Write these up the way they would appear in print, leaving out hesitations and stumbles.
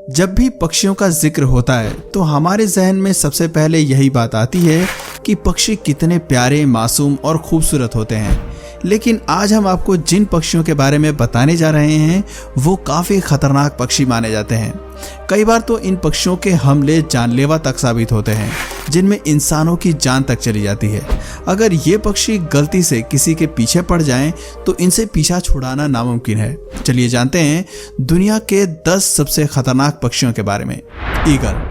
जब भी पक्षियों का जिक्र होता है तो हमारे जहन में सबसे पहले यही बात आती है कि पक्षी कितने प्यारे, मासूम और खूबसूरत होते हैं। लेकिन आज हम आपको जिन पक्षियों के बारे में बताने जा रहे हैं वो काफ़ी खतरनाक पक्षी माने जाते हैं। कई बार तो इन पक्षियों के हमले जानलेवा तक साबित होते हैं, जिनमें इंसानों की जान तक चली जाती है। अगर ये पक्षी गलती से किसी के पीछे पड़ जाएं तो इनसे पीछा छुड़ाना नामुमकिन है। चलिए जानते हैं दुनिया के 10 सबसे खतरनाक पक्षियों के बारे में। ईगल।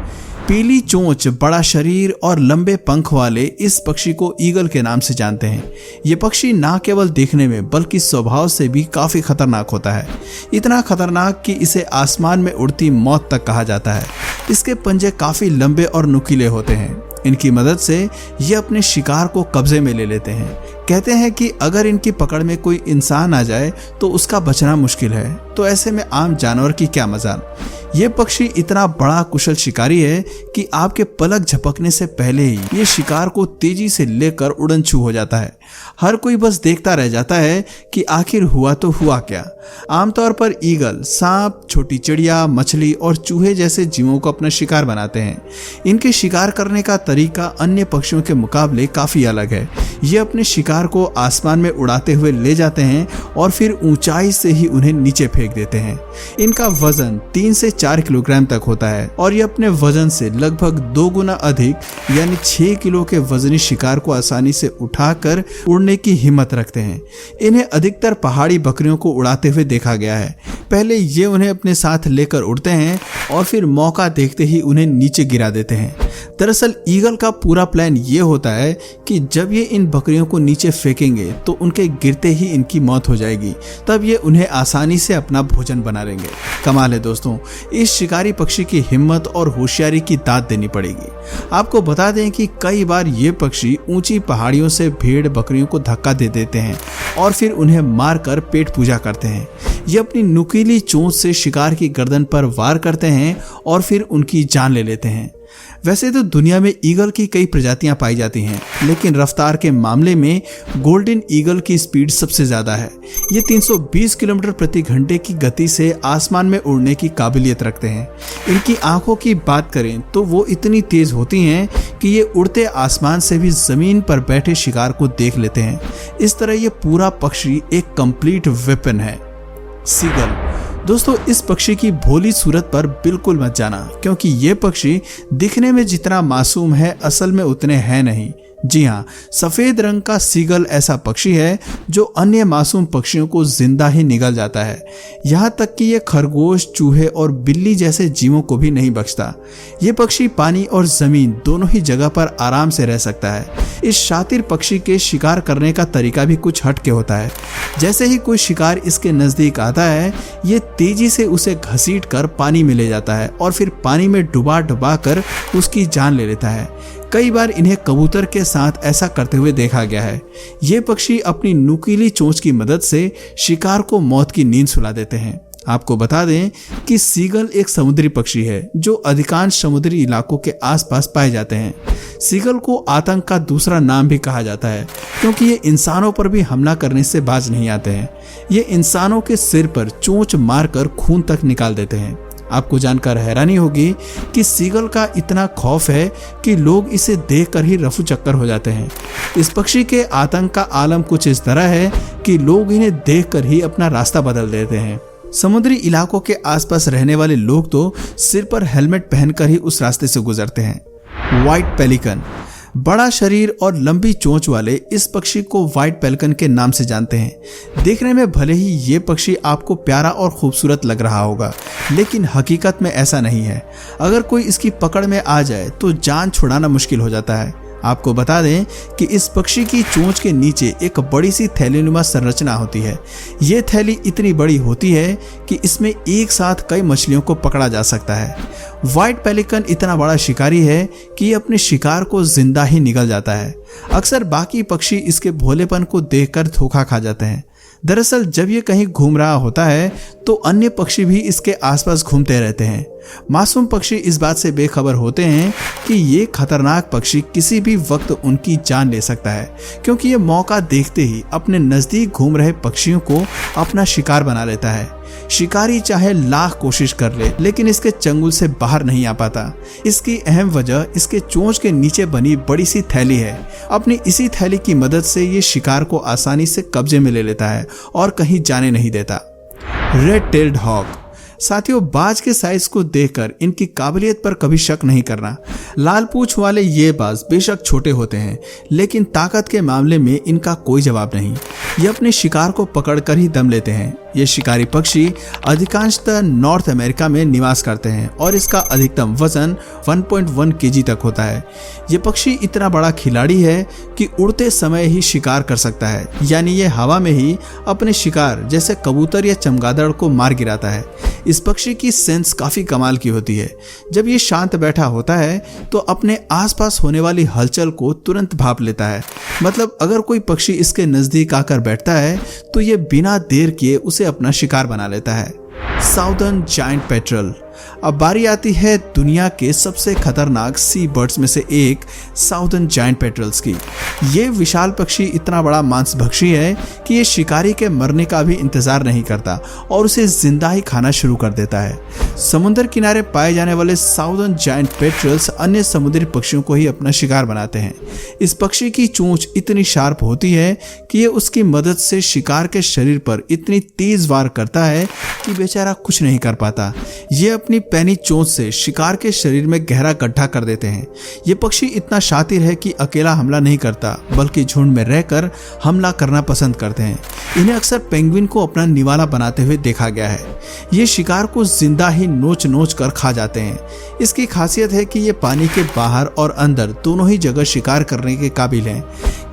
पीली चोंच, बड़ा शरीर और लंबे पंख वाले इस पक्षी को ईगल के नाम से जानते हैं। ये पक्षी ना केवल देखने में बल्कि स्वभाव से भी काफ़ी खतरनाक होता है। इतना खतरनाक कि इसे आसमान में उड़ती मौत तक कहा जाता है। इसके पंजे काफ़ी लंबे और नुकीले होते हैं। इनकी मदद से ये अपने शिकार को कब्जे में ले लेते हैं। कहते हैं कि अगर इनकी पकड़ में कोई इंसान आ जाए तो उसका बचना मुश्किल है, तो ऐसे में आम जानवर की क्या मजाल। ये पक्षी इतना बड़ा कुशल शिकारी है कि आपके पलक झपकने से पहले ही ये शिकार को तेजी से लेकर उड़न छू हो जाता है। हर कोई बस देखता रह जाता है कि आखिर हुआ तो हुआ क्या। आमतौर पर ईगल सांप, छोटी चिड़िया, मछली और चूहे जैसे जीवों को अपना शिकार बनाते हैं। इनके शिकार करने का तरीका अन्य पक्षियों के मुकाबले काफ़ी अलग है। ये अपने शिकार को आसमान में उड़ाते हुए ले जाते हैं और फिर ऊंचाई से ही उन्हें नीचे फेंक देते हैं। इनका वजन 3 से 4 किलोग्राम तक होता है और ये अपने वजन से लगभग 2 गुना अधिक यानी 6 किलो के वजनी शिकार को आसानी से उठाकर उड़ने की हिम्मत रखते हैं। इन्हें अधिकतर पहाड़ी बकरियों को उड़ाते हुए देखा गया है। पहले ये उन्हें अपने साथ लेकर उड़ते हैं और फिर मौका देखते ही उन्हें नीचे गिरा देते हैं। दरअसल ईगल का पूरा प्लान ये होता है कि जब ये इन बकरियों को नीचे फेंकेंगे तो उनके गिरते ही इनकी मौत हो जाएगी। तब ये उन्हें आसानी से अपना भोजन बना लेंगे। कमाल है दोस्तों, इस शिकारी पक्षी की हिम्मत और होशियारी की दाद देनी पड़ेगी। आपको बता दें कि कई बार ये पक्षी ऊंची पहाड़ियों से भेड़ बकरियों को धक्का दे देते हैं और फिर उन्हें मारकर पेट पूजा करते हैं। ये अपनी नुकीली चोंच से शिकार की गर्दन पर वार करते हैं और फिर उनकी जान ले लेते हैं। वैसे तो दुनिया में ईगल की कई प्रजातियां पाई जाती हैं, लेकिन रफ्तार के मामले में गोल्डन ईगल की स्पीड सबसे ज्यादा है। ये 320 किलोमीटर प्रति घंटे की गति से आसमान में उड़ने की काबिलियत रखते हैं। इनकी आंखों की बात करें तो वो इतनी तेज होती हैं कि ये उड़ते आसमान से भी जमीन पर बैठे शिकार को देख लेते हैं। इस तरह ये पूरा पक्षी एक कंप्लीट वेपन है। सीगल। दोस्तों, इस पक्षी की भोली सूरत पर बिल्कुल मत जाना, क्योंकि ये पक्षी दिखने में जितना मासूम है असल में उतने हैं नहीं। जी हाँ, सफेद रंग का सीगल ऐसा पक्षी है जो अन्य मासूम पक्षियों को जिंदा ही निगल जाता है। यहाँ तक कि ये खरगोश, चूहे और बिल्ली जैसे जीवों को भी नहीं बख्शता। ये पक्षी पानी और जमीन दोनों ही जगह पर आराम से रह सकता है। इस शातिर पक्षी के शिकार करने का तरीका भी कुछ हटके होता है। जैसे ही कोई शिकार इसके नजदीक आता है, ये तेजी से उसे घसीट कर पानी में ले जाता है और फिर पानी में डुबा डुबा कर उसकी जान ले लेता है। कई बार इन्हें कबूतर के साथ ऐसा करते हुए देखा गया है। ये पक्षी अपनी नुकीली चोंच की मदद से शिकार को मौत की नींद सुला देते हैं। आपको बता दें कि सीगल एक समुद्री पक्षी है जो अधिकांश समुद्री इलाकों के आसपास पाए जाते हैं। सीगल को आतंक का दूसरा नाम भी कहा जाता है, क्योंकि ये इंसानों पर भी हमला करने से बाज नहीं आते हैं। ये इंसानों के सिर पर चोंच मारकर खून तक निकाल देते हैं। आपको जानकर हैरानी होगी कि सीगल का इतना खौफ है कि लोग इसे देखकर ही रफू चक्कर हो जाते हैं। इस पक्षी के आतंक का आलम कुछ इस तरह है कि लोग इन्हें देखकर ही अपना रास्ता बदल देते हैं। समुद्री इलाकों के आसपास रहने वाले लोग तो सिर पर हेलमेट पहनकर ही उस रास्ते से गुजरते हैं। White pelican. बड़ा शरीर और लंबी चोंच वाले इस पक्षी को व्हाइट पेलिकन के नाम से जानते हैं। देखने में भले ही ये पक्षी आपको प्यारा और खूबसूरत लग रहा होगा, लेकिन हकीकत में ऐसा नहीं है। अगर कोई इसकी पकड़ में आ जाए तो जान छुड़ाना मुश्किल हो जाता है। आपको बता दें कि इस पक्षी की चोंच के नीचे एक बड़ी सी थैलीनुमा संरचना होती है। ये थैली इतनी बड़ी होती है कि इसमें एक साथ कई मछलियों को पकड़ा जा सकता है। व्हाइट पेलिकन इतना बड़ा शिकारी है कि ये अपने शिकार को जिंदा ही निगल जाता है। अक्सर बाकी पक्षी इसके भोलेपन को देखकर धोखा खा जाते हैं। दरअसल जब ये कहीं घूम रहा होता है तो अन्य पक्षी भी इसके आसपास घूमते रहते हैं। मासूम पक्षी इस बात से बेखबर होते हैं कि ये खतरनाक पक्षी किसी भी वक्त उनकी जान ले सकता है, क्योंकि ये मौका देखते ही अपने नजदीक घूम रहे पक्षियों को अपना शिकार बना लेता है। शिकारी चाहे लाख कोशिश कर ले लेकिन इसके चंगुल से बाहर नहीं आ पाता। इसकी अहम वजह इसके चोंच के नीचे बनी बड़ी सी थैली है। अपनी इसी थैली की मदद से ये शिकार को आसानी से कब्जे में ले लेता है और कहीं जाने नहीं देता। Red tailed hawk. साथियों, बाज के साइज को देखकर इनकी काबिलियत पर कभी शक नहीं करना। लाल पूंछ वाले ये बाज बेशक छोटे होते हैं लेकिन ताकत के मामले में इनका कोई जवाब नहीं। ये अपने शिकार को पकड़कर ही दम लेते हैं। ये शिकारी पक्षी अधिकांशतः नॉर्थ अमेरिका में निवास करते हैं और इसका अधिकतम वजन 1.1 केजी तक होता है। ये पक्षी इतना बड़ा खिलाड़ी है कि उड़ते समय ही शिकार कर सकता है, यानी ये हवा में ही अपने शिकार जैसे कबूतर या चमगादड़ को मार गिराता है। इस पक्षी की सेंस काफी कमाल की होती है। जब ये शांत बैठा होता है तो अपने आसपास होने वाली हलचल को तुरंत भाप लेता है। मतलब अगर कोई पक्षी इसके नजदीक आकर बैठता है तो ये बिना देर किए उसे अपना शिकार बना लेता है। Southern giant petrol. अब बारी आती है दुनिया के सबसे खतरनाक सी बर्ड्स में से एक साउदर्न जायंट पेट्रल्स की। ये विशाल पक्षी इतना बड़ा मांसभक्षी है कि ये शिकारी के मरने का भी इंतजार नहीं करता और उसे जिंदा ही खाना शुरू कर देता है। समुद्र किनारे पाए जाने वाले साउदर्न जायंट पेट्रल्स अन्य समुद्री पक्षियों को ही अपना शिकार बनाते हैं। इस पक्षी की चोंच इतनी शार्प होती है कि ये उसकी मदद से शिकार के शरीर पर इतनी तेज वार करता है कि बेचारा कुछ नहीं कर पाता। ये अपनी पैनी चोंच से शिकार के शरीर में गहरा गड्ढा कर देते हैं। ये पक्षी इतना शातिर है कि अकेला हमला नहीं करता बल्कि झुंड में रहकर हमला करना पसंद करते हैं। इन्हें अक्सर पेंगुइन को अपना निवाला बनाते हुए देखा गया है। ये शिकार को जिंदा ही नोच नोच कर खा जाते हैं। इसकी खासियत है कि ये पानी के बाहर और अंदर दोनों ही जगह शिकार करने के काबिल हैं।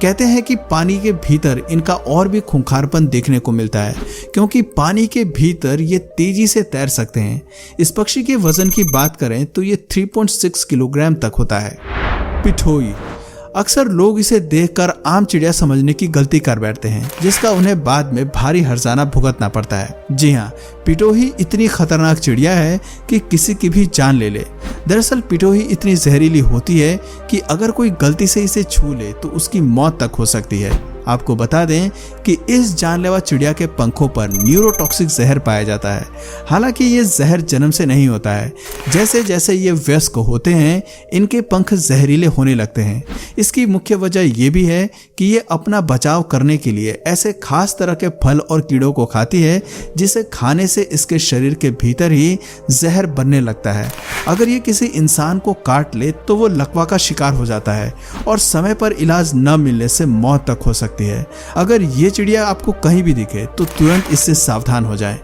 कहते हैं कि पानी के भीतर इनका और भी खूंखारपन देखने को मिलता है क्योंकि पानी के भीतर ये तेजी से तैर सकते हैं। इस पक्षी के वजन की बात करें तो ये 3.6 किलोग्राम तक होता है। पिठोई। अक्सर लोग इसे देखकर आम चिड़िया समझने की गलती कर बैठते हैं जिसका उन्हें बाद में भारी हर्जाना भुगतना पड़ता है। जी हाँ, पिटोही इतनी खतरनाक चिड़िया है कि किसी की भी जान ले ले। दरअसल पिटोही इतनी जहरीली होती है कि अगर कोई गलती से इसे छू ले तो उसकी मौत तक हो सकती है। आपको बता दें कि इस जानलेवा चिड़िया के पंखों पर न्यूरोटॉक्सिक जहर पाया जाता है। हालांकि ये जहर जन्म से नहीं होता है, जैसे जैसे ये वयस्क होते हैं इनके पंख जहरीले होने लगते हैं। इसकी मुख्य वजह ये भी है कि ये अपना बचाव करने के लिए ऐसे खास तरह के फल और कीड़ों को खाती है जिसे खाने से इसके शरीर के भीतर ही जहर बनने लगता है। अगर ये किसी इंसान को काट ले तो वो लकवा का शिकार हो जाता है और समय पर इलाज न मिलने से मौत तक हो सकती है। अगर ये चिड़िया आपको कहीं भी दिखे तो तुरंत इससे सावधान हो जाएं।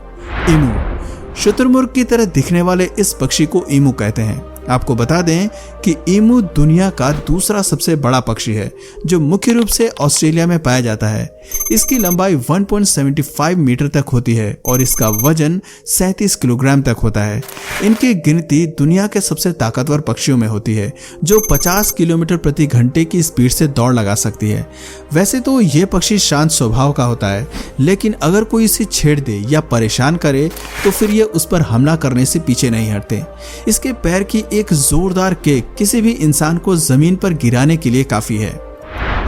ईमू। शुतुरमुर्ग की तरह दिखने वाले इस पक्षी को ईमू कहते हैं। आपको बता दें कि ईमू दुनिया का दूसरा सबसे बड़ा पक्षी है जो मुख्य रूप से ऑस्ट्रेलिया में पाया जाता है। इसकी लंबाई 1.75 मीटर तक होती है और इसका वजन 37 किलोग्राम तक होता है। इनकी गिनती दुनिया के सबसे ताकतवर पक्षियों में होती है जो 50 किलोमीटर प्रति घंटे की स्पीड से दौड़ लगा सकती है। वैसे तो ये पक्षी शांत स्वभाव का होता है, लेकिन अगर कोई इसे छेड़ दे या परेशान करे तो फिर ये उस पर हमला करने से पीछे नहीं हटते। इसके पैर की एक जोरदार किक किसी भी इंसान को जमीन पर गिराने के लिए काफी है।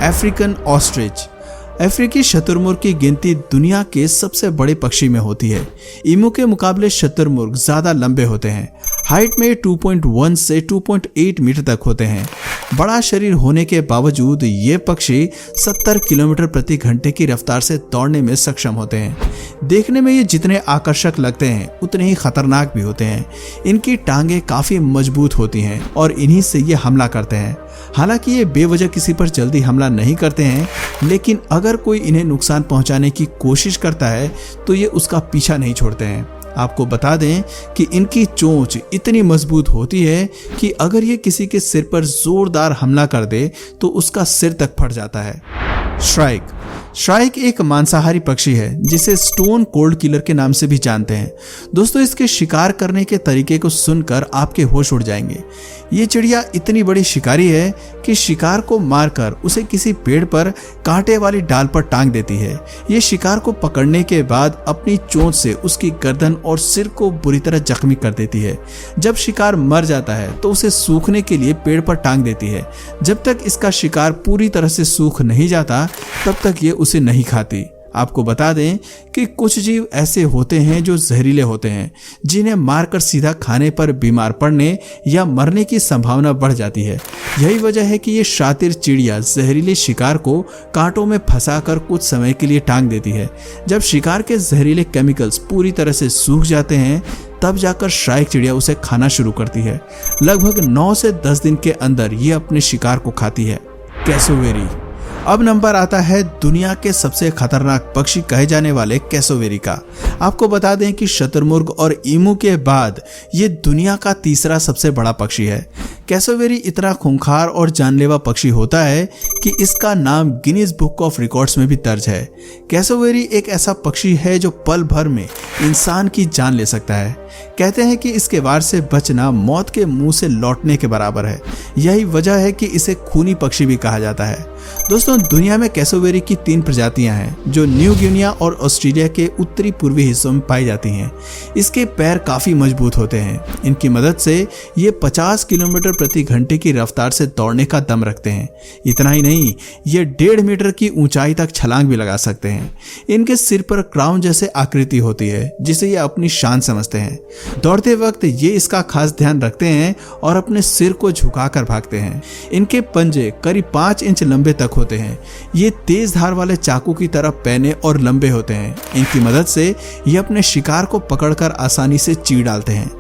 African ostrich. अफ्रीकी शुतुरमुर्ग की गिनती दुनिया के सबसे बड़े पक्षी में होती है। ईमू के मुकाबले शुतुरमुर्ग ज्यादा लंबे होते हैं। हाइट में 2.1 से 2.8 मीटर तक होते हैं। बड़ा शरीर होने के बावजूद ये पक्षी 70 किलोमीटर प्रति घंटे की रफ्तार से दौड़ने में सक्षम होते हैं। देखने में ये जितने आकर्षक लगते हैं उतने ही खतरनाक भी होते हैं। इनकी टांगें काफी मजबूत होती हैं और इन्हीं से ये हमला करते हैं। हालांकि ये बेवजह किसी पर जल्दी हमला नहीं करते हैं, लेकिन अगर कोई इन्हें नुकसान पहुंचाने की कोशिश करता है तो ये उसका पीछा नहीं छोड़ते हैं। आपको बता दें कि इनकी चोंच इतनी मजबूत होती है कि अगर ये किसी के सिर पर जोरदार हमला कर दे तो उसका सिर तक फट जाता है। श्राइक। श्राइक एक मांसाहारी पक्षी है जिसे स्टोन कोल्ड किलर के नाम से भी जानते हैं। दोस्तों, इसके शिकार करने के तरीके को सुनकर आपके होश उड़ जाएंगे। ये चिड़िया इतनी बड़ी शिकारी है कि शिकार को मारकर उसे किसी पेड़ पर कांटे वाली डाल पर टांग देती है। ये शिकार को पकड़ने के बाद अपनी चोंच से उसकी गर्दन और सिर को बुरी तरह जख्मी कर देती है। जब शिकार मर जाता है तो उसे सूखने के लिए पेड़ पर टांग देती है। जब तक इसका शिकार पूरी तरह से सूख नहीं जाता तब तक ये उसे नहीं खाती। आपको बता दें कि कुछ जीव ऐसे होते हैं जो जहरीले होते हैं, जिन्हें मारकर सीधा खाने पर बीमार पड़ने या मरने की संभावना बढ़ जाती है। यही वजह है कि ये शातिर चिड़िया जहरीले शिकार को कांटों में फंसाकर कुछ समय के लिए टांग देती है। जब शिकार के जहरीले केमिकल्स पूरी तरह से सूख जाते हैं, तब जाकर श्राइक चिड़िया उसे खाना शुरू करती है। लगभग 9 से 10 दिन के अंदर ये अपने शिकार को खाती है। कैसोवेरी। अब नंबर आता है दुनिया के सबसे खतरनाक पक्षी कहे जाने वाले कैसोवेरी का। आपको बता दें कि शतुरमुर्ग और ईमू के बाद ये दुनिया का तीसरा सबसे बड़ा पक्षी है। कैसोवेरी इतना खूंखार और जानलेवा पक्षी होता है कि इसका नाम गिनीज बुक ऑफ रिकॉर्ड्स में भी दर्ज है। कैसोवेरी एक ऐसा पक्षी है जो पल भर में इंसान की जान ले सकता है। कहते हैं कि इसके वार से बचना मौत के मुंह से लौटने के बराबर है। यही वजह है कि इसे खूनी पक्षी भी कहा जाता है। दोस्तों, दुनिया में कैसोवेरी की 3 प्रजातियां हैं जो न्यू गिनिया और ऑस्ट्रेलिया के उत्तरी पूर्वी हिस्सों में पाई जाती हैं। इसके पैर काफी मजबूत होते हैं। इनकी मदद से ये 50 किलोमीटर प्रति घंटे की रफ्तार से दौड़ने का दम रखते हैं। इतना ही नहीं, ये 1.5 मीटर की ऊंचाई तक छलांग भी लगा सकते हैं। इनके सिर पर क्राउन जैसे आकृति होती है, जिसे ये अपनी शान समझते हैं। दौड़ते वक्त ये इसका खास ध्यान रखते हैं और अपने सिर को झुकाकर भागते हैं। इनके पंजे करीब 5 इंच लंबे तक होते हैं। ये तेज धार वाले चाकू की तरह पैने और लंबे होते हैं। इनकी मदद से ये अपने शिकार को पकड़कर आसानी से चीर डालते हैं।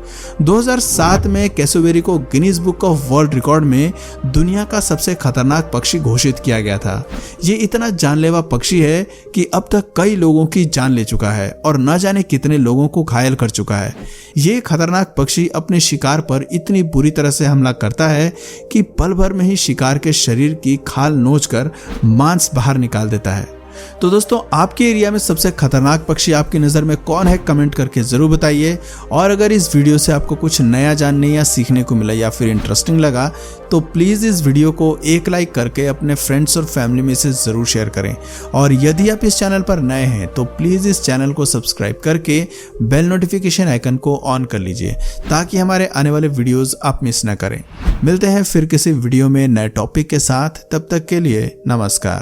2007 में कैसोवेरी को Guinness book of world record में दुनिया का सबसे खतरनाक पक्षी घोषित किया गया था। ये इतना जानलेवा पक्षी है कि अब तक कई लोगों की जान ले चुका है और न जाने कितने लोगों को घायल कर चुका है। ये खतरनाक पक्षी अपने शिकार पर इतनी बुरी तरह से हमला करता है कि पल भर में ही शिकार के शरीर की खाल नोचकर मांस बाहर निकाल देता है। तो दोस्तों, आपके एरिया में सबसे खतरनाक पक्षी आपकी नज़र में कौन है, कमेंट करके ज़रूर बताइए। और अगर इस वीडियो से आपको कुछ नया जानने या सीखने को मिला या फिर इंटरेस्टिंग लगा, तो प्लीज़ इस वीडियो को एक लाइक करके अपने फ्रेंड्स और फैमिली में से ज़रूर शेयर करें। और यदि आप इस चैनल पर नए हैं तो प्लीज़ इस चैनल को सब्सक्राइब करके बेल नोटिफिकेशन आइकन को ऑन कर लीजिए, ताकि हमारे आने वाले वीडियोज़ आप मिस न करें। मिलते हैं फिर किसी वीडियो में नए टॉपिक के साथ। तब तक के लिए नमस्कार।